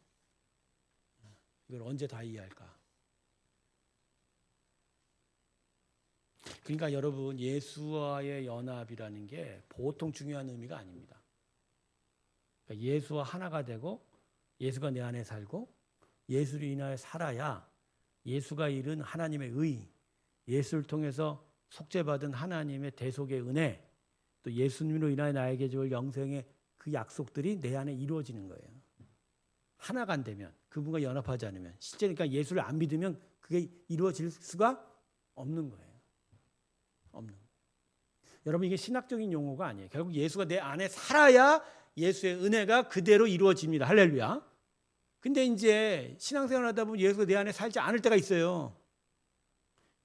이걸 언제 다 이해할까? 그러니까 여러분 예수와의 연합이라는 게 보통 중요한 의미가 아닙니다. 그러니까 예수와 하나가 되고 예수가 내 안에 살고 예수를 인하여 살아야 예수가 이룬 하나님의 의, 예수를 통해서 속죄받은 하나님의 대속의 은혜, 또 예수님으로 인하여 나에게 줄 영생의 그 약속들이 내 안에 이루어지는 거예요. 하나가 안 되면, 그분과 연합하지 않으면, 실제 그러니까 예수를 안 믿으면 그게 이루어질 수가 없는 거예요. 없는 거예요. 여러분, 이게 신학적인 용어가 아니에요. 결국 예수가 내 안에 살아야 예수의 은혜가 그대로 이루어집니다. 할렐루야. 근데 이제 신앙생활 하다 보면 예수가 내 안에 살지 않을 때가 있어요.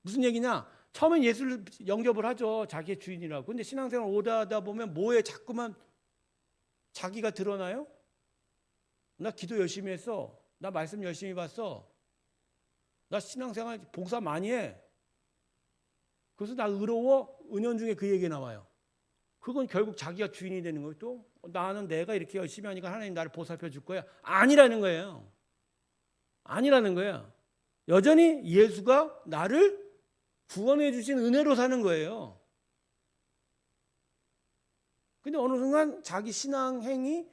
무슨 얘기냐? 처음엔 예수를 영접을 하죠. 자기의 주인이라고. 근데 신앙생활 오다 하다 보면 뭐에 자꾸만 자기가 드러나요? 나 기도 열심히 했어. 나 말씀 열심히 봤어. 나 신앙생활 봉사 많이 해. 그래서 나 의로워. 은연중에 그 얘기 나와요. 그건 결국 자기가 주인이 되는 거예요. 또 나는 내가 이렇게 열심히 하니까 하나님 나를 보살펴 줄 거야. 아니라는 거예요. 아니라는 거예요. 여전히 예수가 나를 구원해 주신 은혜로 사는 거예요. 근데 어느 순간 자기 신앙 행위,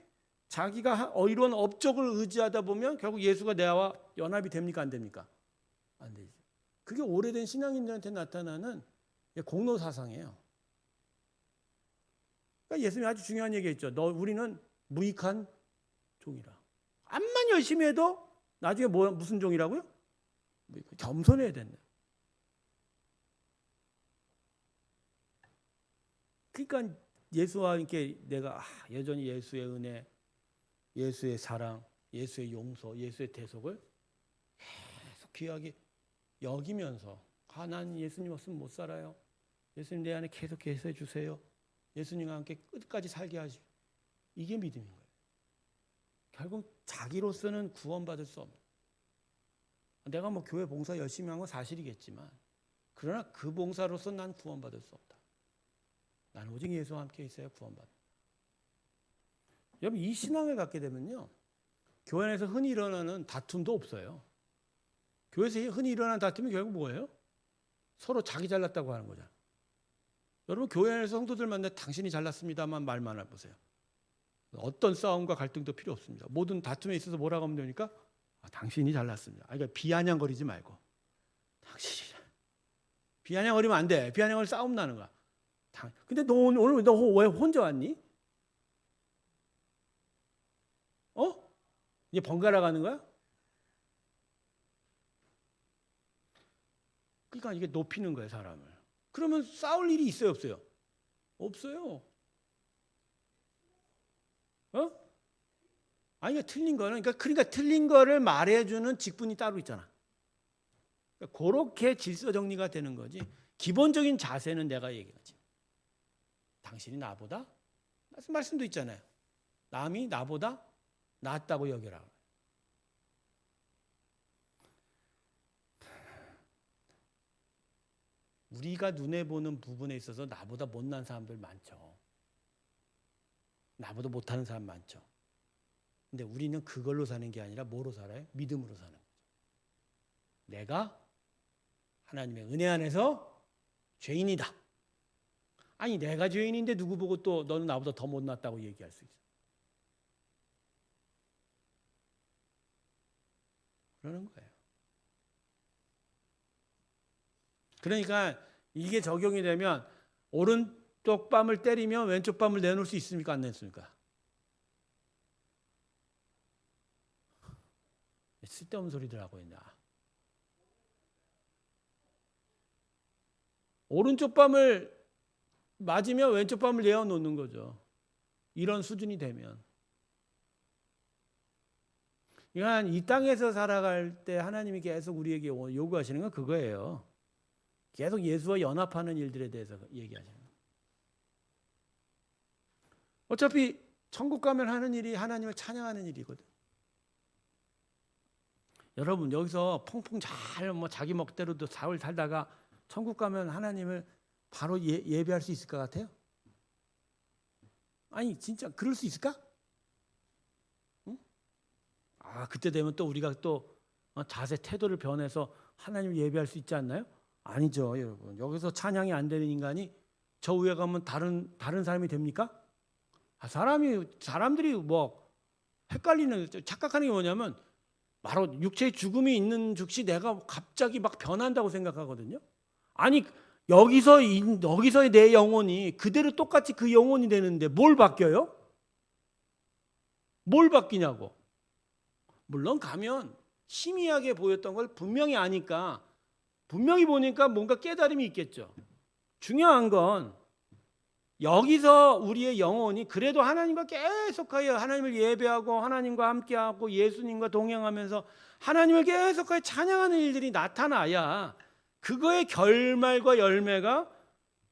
자기가 이런 업적을 의지하다 보면 결국 예수가 나와 연합이 됩니까? 안 됩니까? 안 되죠. 그게 오래된 신앙인들한테 나타나는 공로 사상이에요. 그러니까 예수님이 아주 중요한 얘기했죠. 우리는 무익한 종이라. 암만 열심히 해도 나중에 무슨 종이라고요? 겸손해야 된다. 그러니까 예수와 함께 내가 여전히 예수의 은혜, 예수의 사랑, 예수의 용서, 예수의 대속을 계속 귀하게 여기면서 난 예수님 없으면 못 살아요. 예수님 내 안에 계속해서 해주세요. 예수님과 함께 끝까지 살게 하시고. 이게 믿음인 거예요. 결국 자기로서는 구원받을 수 없는. 내가 뭐 교회 봉사 열심히 한 건 사실이겠지만 그러나 그 봉사로서 난 구원받을 수 없다. 나는 오직 예수와 함께 있어야 구원받는다. 여러분, 이 신앙을 갖게 되면요, 교회 안에서 흔히 일어나는 다툼도 없어요. 교회에서 흔히 일어나는 다툼이 결국 뭐예요? 서로 자기 잘났다고 하는 거잖아요. 여러분, 교회 안에서 성도들 만나 당신이 잘났습니다만 말만 해보세요. 어떤 싸움과 갈등도 필요 없습니다. 모든 다툼에 있어서 뭐라고 하면 됩니까? 당신이 잘났습니다. 그러니까 비아냥거리지 말고 당신이 비아냥거리면 안 돼. 비아냥거리면 싸움 나는 거야. 근데 오늘 너 왜 혼자 왔니? 이제 번갈아 가는 거야? 그러니까 이게 높이는 거예요, 사람을. 그러면 싸울 일이 있어요, 없어요? 없어요. 아니, 틀린 거는, 그러니까 틀린 거를 말해주는 직분이 따로 있잖아. 그러니까 그렇게 질서 정리가 되는 거지. 기본적인 자세는 내가 얘기하지. 당신이 나보다, 말씀도 있잖아요. 남이 나보다 낫다고 여겨라. 우리가 눈에 보는 부분에 있어서 나보다 못난 사람들 많죠. 나보다 못하는 사람 많죠. 근데 우리는 그걸로 사는 게 아니라 뭐로 살아요? 믿음으로 사는 거죠. 내가 하나님의 은혜 안에서 죄인이다. 아니, 내가 죄인인데 누구 보고 또 너는 나보다 더 못났다고 얘기할 수 있어. 그러는 거예요. 그러니까 이게 적용이 되면 오른쪽 뺨을 때리면 왼쪽 뺨을 내놓을 수 있습니까? 안 냈습니까? 쓸데없는 소리들 하고 있냐. 오른쪽 뺨을 맞으면 왼쪽 뺨을 내어놓는 거죠. 이런 수준이 되면. 그러니까 이 땅에서 살아갈 때 하나님이 계속 우리에게 요구하시는 건 그거예요. 계속 예수와 연합하는 일들에 대해서 얘기하시는 거예요. 어차피 천국 가면 하는 일이 하나님을 찬양하는 일이거든. 여러분, 여기서 펑펑 잘 자기 멋대로도 잘 살다가 천국 가면 하나님을 바로 예배할 수 있을 것 같아요? 아니, 진짜 그럴 수 있을까? 응? 그때 되면 또 우리가 또 자세 태도를 변해서 하나님을 예배할 수 있지 않나요? 아니죠, 여러분. 여기서 찬양이 안 되는 인간이 저 위에 가면 다른 사람이 됩니까? 사람들이 뭐 헷갈리는, 착각하는 게 뭐냐면 바로 육체의 죽음이 있는 즉시 내가 갑자기 막 변한다고 생각하거든요. 아니, 여기서의 내 영혼이 그대로 똑같이 그 영혼이 되는데 뭘 바뀌어요? 뭘 바뀌냐고. 물론 가면 희미하게 보였던 걸 분명히 아니까, 분명히 보니까 뭔가 깨달음이 있겠죠. 중요한 건 여기서 우리의 영혼이 그래도 하나님과 계속하여 하나님을 예배하고 하나님과 함께하고 예수님과 동행하면서 하나님을 계속하여 찬양하는 일들이 나타나야 그거의 결말과 열매가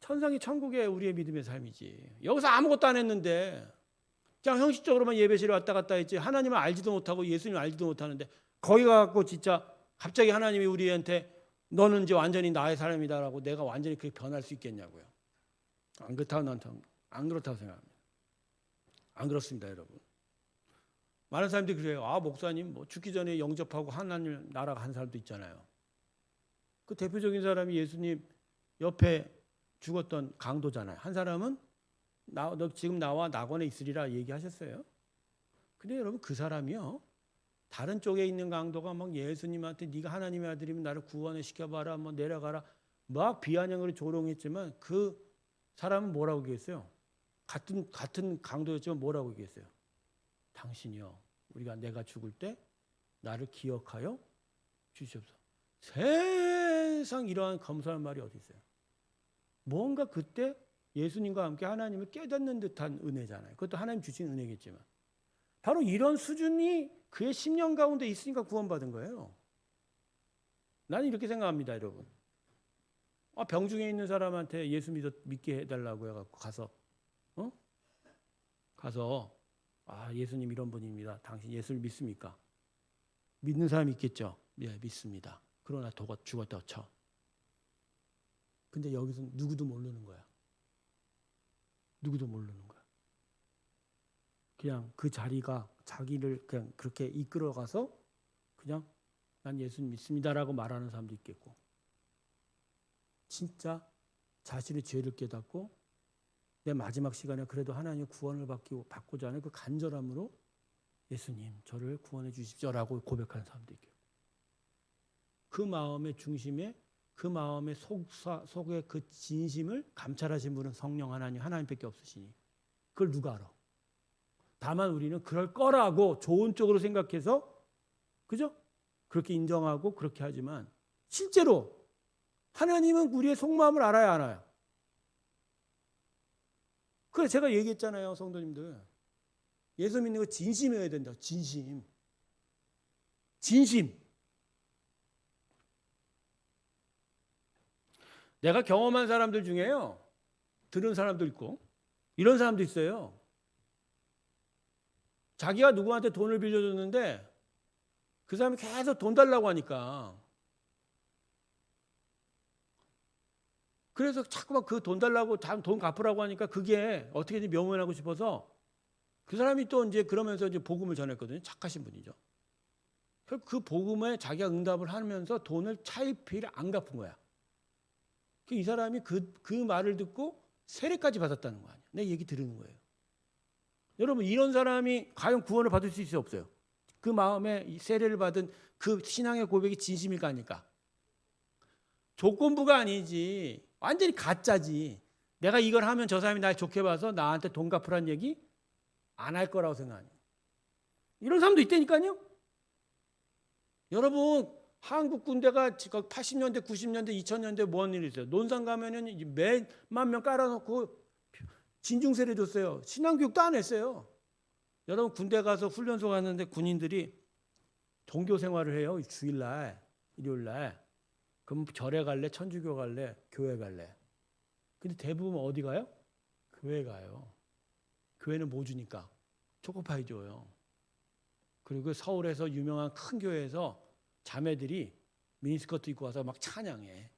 천상의 천국의 우리의 믿음의 삶이지. 여기서 아무것도 안 했는데 그냥 형식적으로만 예배실에 왔다 갔다 했지 하나님을 알지도 못하고 예수님을 알지도 못하는데 거기 가서 진짜 갑자기 하나님이 우리한테 너는 이제 완전히 나의 사람이다라고 내가 완전히 그렇게 변할 수 있겠냐고요. 안 그렇다고 생각합니다. 안 그렇습니다, 여러분. 많은 사람들이 그래요. 아, 목사님 뭐 죽기 전에 영접하고 하나님 나라가 한 사람도 있잖아요. 그 대표적인 사람이 예수님 옆에 죽었던 강도잖아요. 한 사람은 너 지금 나와 낙원에 있으리라 얘기하셨어요. 근데 여러분 그 사람이요. 다른 쪽에 있는 강도가 막 예수님한테 네가 하나님의 아들이면 나를 구원을 시켜봐라, 뭐 내려가라, 막 비아냥으로 조롱했지만 그 사람은 뭐라고 얘기했어요? 같은 강도였지만 뭐라고 얘기했어요? 당신이요, 내가 죽을 때 나를 기억하여 주시옵소서. 세상 이러한 검소한 말이 어디 있어요? 뭔가 그때 예수님과 함께 하나님을 깨닫는 듯한 은혜잖아요. 그것도 하나님 주신 은혜겠지만 바로 이런 수준이 그의 심령 가운데 있으니까 구원받은 거예요. 나는 이렇게 생각합니다, 여러분. 병중에 있는 사람한테 예수 믿게 해달라고 해갖고 가서 예수님 이런 분입니다. 당신 예수를 믿습니까? 믿는 사람이 있겠죠. 예, 믿습니다. 그러나 죽었다고 쳐. 근데 여기서 누구도 모르는 거야. 누구도 모르는 거야. 그냥 그 자리가 자기를 그냥 그렇게 이끌어가서 그냥 난 예수님 믿습니다라고 말하는 사람도 있겠고, 진짜 자신의 죄를 깨닫고 내 마지막 시간에 그래도 하나님의 구원을 받고자 하는 그 간절함으로 예수님 저를 구원해 주십시오라고 고백하는 사람도 있겠고, 그 마음의 중심에 그 마음의 속의 그 진심을 감찰하신 분은 성령 하나님밖에 없으시니 그걸 누가 알아? 다만 우리는 그럴 거라고 좋은 쪽으로 생각해서, 그죠? 그렇게 인정하고 그렇게 하지만 실제로 하나님은 우리의 속마음을 알아야 알아요. 그래서 제가 얘기했잖아요, 성도님들. 예수 믿는 거 진심이어야 된다. 진심. 내가 경험한 사람들 중에요, 들은 사람도 있고 이런 사람도 있어요. 자기가 누구한테 돈을 빌려줬는데 그 사람이 계속 돈 달라고 하니까, 그래서 자꾸만 그 돈 달라고 돈 갚으라고 하니까 그게 어떻게든 명언하고 싶어서 그 사람이 또 이제 그러면서 이제 복음을 전했거든요. 착하신 분이죠. 그 복음에 자기가 응답을 하면서 돈을 차일피일 안 갚은 거야. 이 사람이 그 말을 듣고 세례까지 받았다는 거 아니야. 내 얘기 들으는 거예요. 여러분, 이런 사람이 과연 구원을 받을 수 있어요, 없어요? 그 마음에 세례를 받은 그 신앙의 고백이 진심일까 아닐까? 조건부가 아니지. 완전히 가짜지. 내가 이걸 하면 저 사람이 날 좋게 봐서 나한테 돈 갚으라는 얘기 안 할 거라고 생각하니. 이런 사람도 있다니까요. 여러분, 한국 군대가 80년대, 90년대, 2000년대 뭔 일이 있어요? 논산 가면은 몇만 명 깔아놓고 진중세례 줬어요. 신앙교육도 안 했어요. 여러분, 군대 가서 훈련소 갔는데 군인들이 종교 생활을 해요. 주일날, 일요일날. 그럼 절에 갈래? 천주교 갈래? 교회 갈래? 근데 대부분 어디 가요? 교회 가요. 교회는 뭐 주니까? 초코파이 줘요. 그리고 서울에서 유명한 큰 교회에서 자매들이 미니스커트 입고 와서 막 찬양해.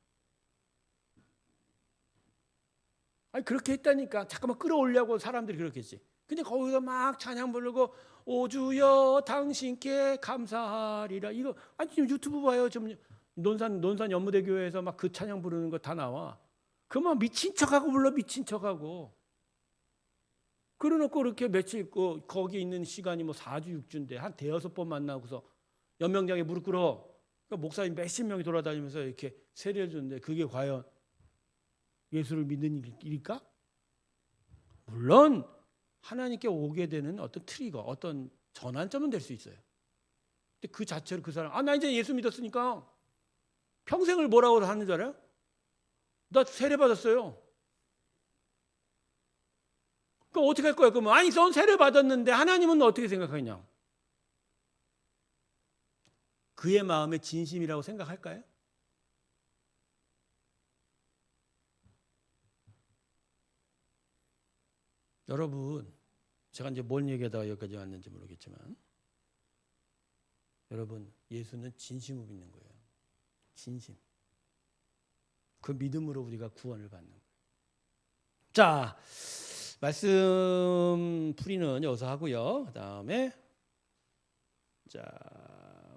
아니, 그렇게 했다니까. 잠깐만 끌어올려고 사람들이 그렇겠지. 근데 거기서 막 찬양 부르고 오주여 당신께 감사하리라. 이거 아니 지금 유튜브 봐요. 지금 논산 연무대교회에서 막 그 찬양 부르는 거 다 나와. 그만 미친 척하고 불러, 미친 척하고. 그래놓고 이렇게 며칠 거기 있는 시간이 뭐 4주 6주인데 한 대여섯 번 만나고서 연명장에 무릎 꿇어. 그러니까 목사님 몇십 명이 돌아다니면서 이렇게 세례를 줬는데 그게 과연 예수를 믿는 일일까? 물론 하나님께 오게 되는 어떤 트리거, 어떤 전환점은 될 수 있어요. 근데 그 자체로 그 사람, 나 이제 예수 믿었으니까 평생을 뭐라고 하는 줄 알아요? 나 세례 받았어요. 그럼 어떻게 할 거야? 그러면 넌 세례 받았는데 하나님은 어떻게 생각하냐? 그의 마음의 진심이라고 생각할까요? 여러분, 제가 이제 뭔 얘기하다가 여기까지 왔는지 모르겠지만, 여러분, 예수는 진심으로 믿는 거예요. 진심. 그 믿음으로 우리가 구원을 받는 거예요. 자, 말씀 풀이는 여기서 하고요. 그 다음에 자,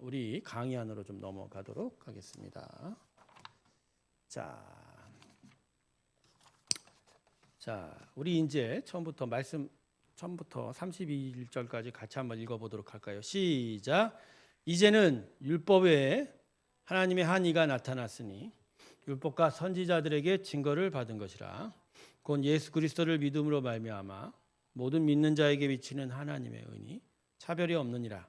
우리 강의 안으로 좀 넘어가도록 하겠습니다. 자, 우리 이제 처음부터 32절까지 같이 한번 읽어보도록 할까요? 시작. 이제는 율법 외에 하나님의 한 이가 나타났으니 율법과 선지자들에게 증거를 받은 것이라. 곧 예수 그리스도를 믿음으로 말미암아 모든 믿는 자에게 비치는 하나님의 은이 차별이 없느니라.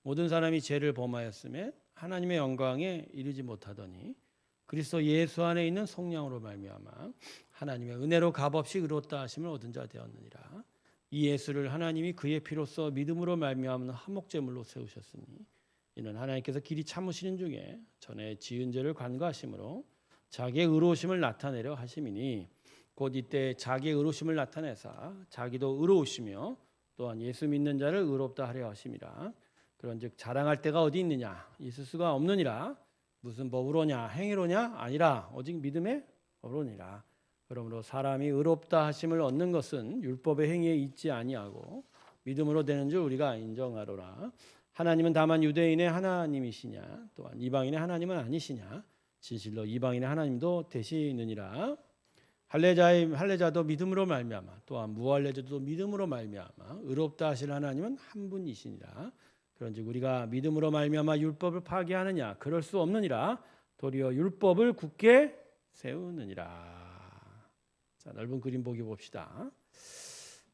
모든 사람이 죄를 범하였음에 하나님의 영광에 이르지 못하더니 그리스도 예수 안에 있는 성령으로 말미암아 하나님의 은혜로 값없이 의롭다 하심을 얻은 자 되었느니라. 이 예수를 하나님이 그의 피로써 믿음으로 말미암는 화목제물로 세우셨으니 이는 하나님께서 길이 참으시는 중에 전에 지은 죄를 간과하심으로 자기의 의로우심을 나타내려 하심이니 곧 이때 자기의 의로우심을 나타내사 자기도 의로우시며 또한 예수 믿는 자를 의롭다 하려 하심이라. 그런즉 자랑할 때가 어디 있느냐? 있을 수가 없느니라. 무슨 법으로냐? 행위로냐? 아니라 오직 믿음의 법으로니라. 그러므로 사람이 의롭다 하심을 얻는 것은 율법의 행위에 있지 아니하고 믿음으로 되는 줄 우리가 인정하노라. 하나님은 다만 유대인의 하나님이시냐? 또한 이방인의 하나님은 아니시냐? 진실로 이방인의 하나님도 되시느니라. 할례자도 믿음으로 말미암아 또한 무할례자도 믿음으로 말미암아 의롭다 하실 하나님은 한 분이시니라. 그런즉 우리가 믿음으로 말미암아 율법을 파괴하느냐? 그럴 수 없느니라. 도리어 율법을 굳게 세우느니라. 자, 넓은 그림 보기 봅시다.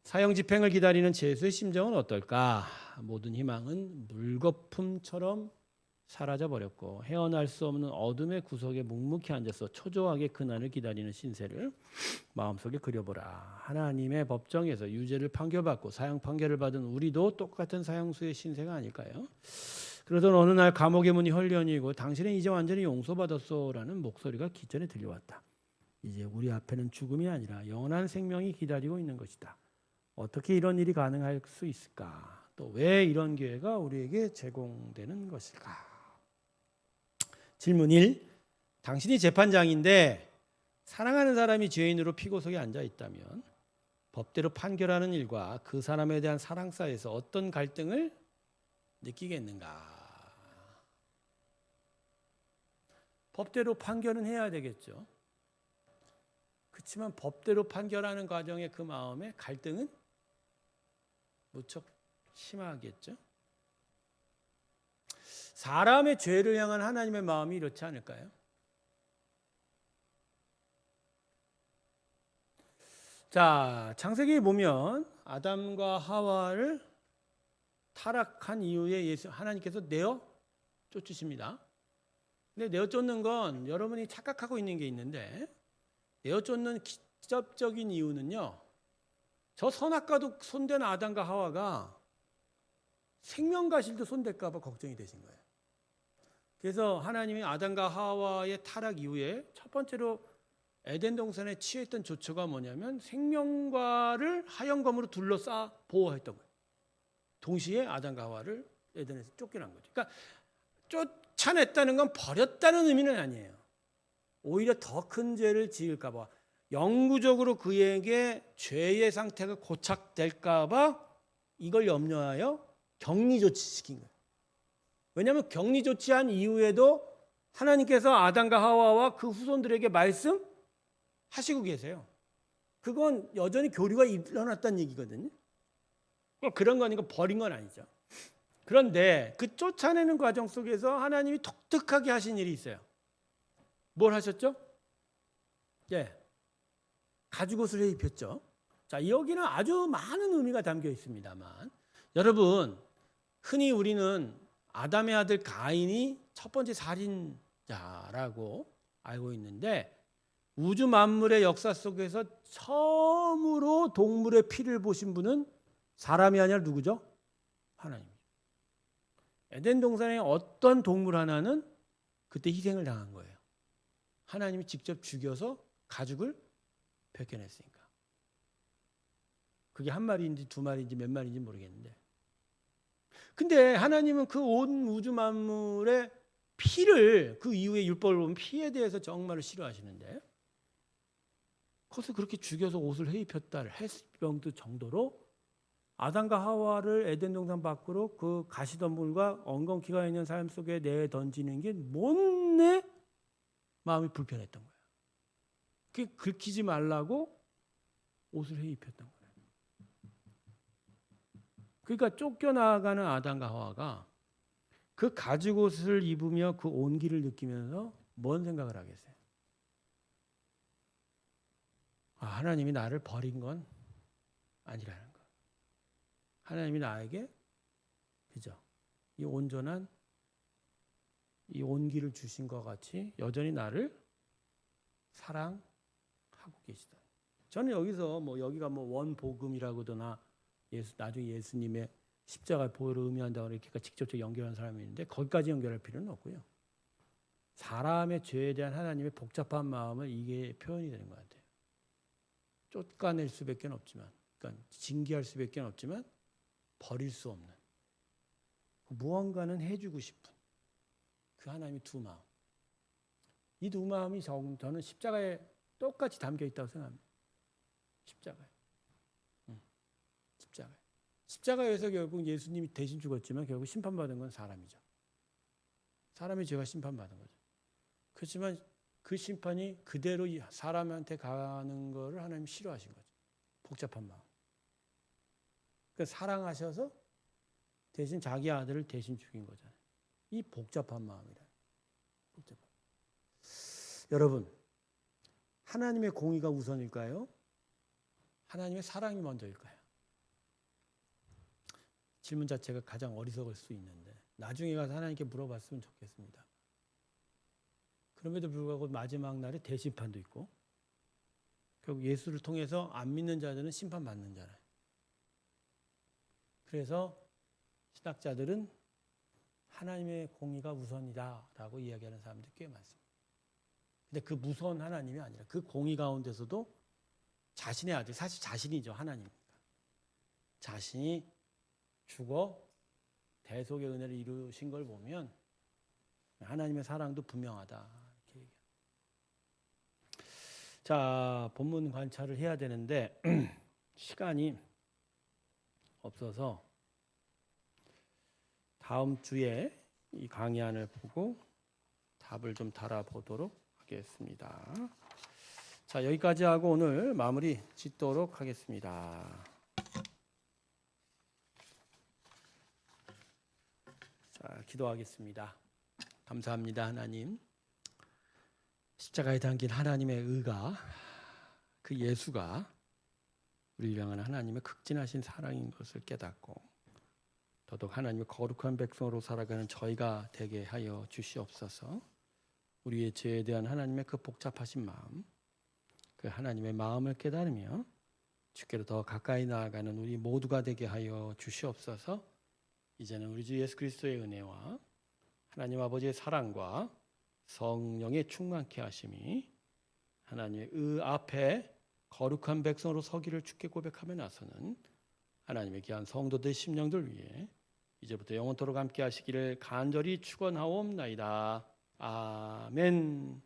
사형 집행을 기다리는 죄수의 심정은 어떨까? 모든 희망은 물거품처럼 사라져 버렸고 헤어날 수 없는 어둠의 구석에 묵묵히 앉아서 초조하게 그날을 기다리는 신세를 마음속에 그려보라. 하나님의 법정에서 유죄를 판결받고 사형 판결을 받은 우리도 똑같은 사형수의 신세가 아닐까요? 그러던 어느 날 감옥의 문이 헐려니고 당신은 이제 완전히 용서받았소라는 목소리가 기전에 들려왔다. 이제 우리 앞에는 죽음이 아니라 영원한 생명이 기다리고 있는 것이다. 어떻게 이런 일이 가능할 수 있을까? 또 왜 이런 기회가 우리에게 제공되는 것일까? 질문 1. 당신이 재판장인데 사랑하는 사람이 죄인으로 피고석에 앉아 있다면 법대로 판결하는 일과 그 사람에 대한 사랑 사이에서 어떤 갈등을 느끼겠는가? 법대로 판결은 해야 되겠죠. 그렇지만 법대로 판결하는 과정에 그 마음에 갈등은 무척 심하겠죠. 사람의 죄를 향한 하나님의 마음이 이렇지 않을까요? 자, 창세기에 보면 아담과 하와를 타락한 이후에 하나님께서 내어 쫓으십니다. 근데 내어 쫓는 건 여러분이 착각하고 있는 게 있는데 내어 쫓는 기적적인 이유는요. 저 선악과도 손댄 아담과 하와가 생명과실도 손댈까 봐 걱정이 되신 거예요. 그래서 하나님이 아담과 하와의 타락 이후에 첫 번째로 에덴 동산에 취했던 조처가 뭐냐면 생명과를 하얀검으로 둘러싸 보호했던 거예요. 동시에 아담과 하와를 에덴에서 쫓겨난 거죠. 그러니까 쫓아냈다는 건 버렸다는 의미는 아니에요. 오히려 더 큰 죄를 지을까 봐 영구적으로 그에게 죄의 상태가 고착될까 봐 이걸 염려하여 격리 조치시킨 거예요. 왜냐하면 격리 조치한 이후에도 하나님께서 아담과 하와와 그 후손들에게 말씀하시고 계세요. 그건 여전히 교류가 일어났다는 얘기거든요. 그런 거니까 버린 건 아니죠. 그런데 그 쫓아내는 과정 속에서 하나님이 독특하게 하신 일이 있어요. 뭘 하셨죠? 가죽옷을 입혔죠. 자, 여기는 아주 많은 의미가 담겨 있습니다만 여러분 흔히 우리는 아담의 아들 가인이 첫 번째 살인자라고 알고 있는데 우주 만물의 역사 속에서 처음으로 동물의 피를 보신 분은 사람이 아니라 누구죠? 하나님이죠. 에덴 동산의 어떤 동물 하나는 그때 희생을 당한 거예요. 하나님이 직접 죽여서 가죽을 벗겨냈으니까. 그게 한 마리인지 두 마리인지 몇 마리인지 모르겠는데. 근데 하나님은 그 온 우주 만물의 피를, 그 이후에 율법을 보면 피에 대해서 정말로 싫어하시는데 그것을 그렇게 죽여서 옷을 해입혔다 해병도 정도로 아담과 하와를 에덴 동산 밖으로 그 가시덤불과 엉겅퀴가 있는 삶 속에 내던지는 게 못내 마음이 불편했던 거예요. 그게 긁히지 말라고 옷을 해입혔던 거예요. 그러니까 쫓겨나가는 아담과 하와가 그 가죽옷을 입으며 그 온기를 느끼면서 뭔 생각을 하겠어요? 하나님이 나를 버린 건 아니라는 거. 하나님이 나에게 그죠? 이 온전한 이 온기를 주신 것 같이 여전히 나를 사랑하고 계시다. 저는 여기서 여기가 원복음이라고도나 나중에 예수님의 십자가 보혈을 의미한다고 이렇게 직접적으로 연결하는 사람이 있는데 거기까지 연결할 필요는 없고요. 사람의 죄에 대한 하나님의 복잡한 마음을 이게 표현이 되는 것 같아요. 쫓아낼 수밖에 없지만, 그러니까 징계할 수밖에 없지만 버릴 수 없는 무언가는 해주고 싶은 그 하나님의 두 마음. 이 두 마음이 저는 십자가에 똑같이 담겨 있다고 생각합니다. 십자가에. 십자가에. 십자가에서 결국 예수님이 대신 죽었지만 결국 심판받은 건 사람이죠. 사람의 죄가 심판받은 거죠. 그렇지만 그 심판이 그대로 사람한테 가는 거를 하나님이 싫어하신 거죠. 복잡한 마음. 그러니까 사랑하셔서 대신 자기 아들을 대신 죽인 거잖아요. 이 복잡한 마음이라. 복잡한. 여러분, 하나님의 공의가 우선일까요? 하나님의 사랑이 먼저일까요? 질문 자체가 가장 어리석을 수 있는데 나중에 가서 하나님께 물어봤으면 좋겠습니다. 그럼에도 불구하고 마지막 날에 대심판도 있고 결국 예수를 통해서 안 믿는 자들은 심판받는 자라요. 그래서 신학자들은 하나님의 공의가 우선이다라고 이야기하는 사람들이 꽤 많습니다. 근데 그 무서운 하나님이 아니라 그 공의 가운데서도 자신의 아들, 사실 자신이죠. 하나님입니다. 자신이 죽어 대속의 은혜를 이루신 걸 보면 하나님의 사랑도 분명하다. 이렇게 얘기합니다. 자, 본문 관찰을 해야 되는데 시간이 없어서 다음 주에 이 강의안을 보고 답을 좀 달아보도록 하겠습니다. 자, 여기까지 하고 오늘 마무리 짓도록 하겠습니다. 자, 기도하겠습니다. 감사합니다, 하나님. 십자가에 담긴 하나님의 의가, 그 예수가 우리를 향한 하나님의 극진하신 사랑인 것을 깨닫고 더더욱 하나님의 거룩한 백성으로 살아가는 저희가 되게 하여 주시옵소서. 우리의 죄에 대한 하나님의 그 복잡하신 마음, 그 하나님의 마음을 깨달으며 주께로 더 가까이 나아가는 우리 모두가 되게 하여 주시옵소서. 이제는 우리 주 예수 그리스도의 은혜와 하나님 아버지의 사랑과 성령의 충만케 하심이 하나님의 앞에 거룩한 백성으로 서기를 주께 고백하며 나서는 하나님의 귀한 성도들 심령들 위해 이제부터 영원토록 함께 하시기를 간절히 축원하옵나이다. 아멘.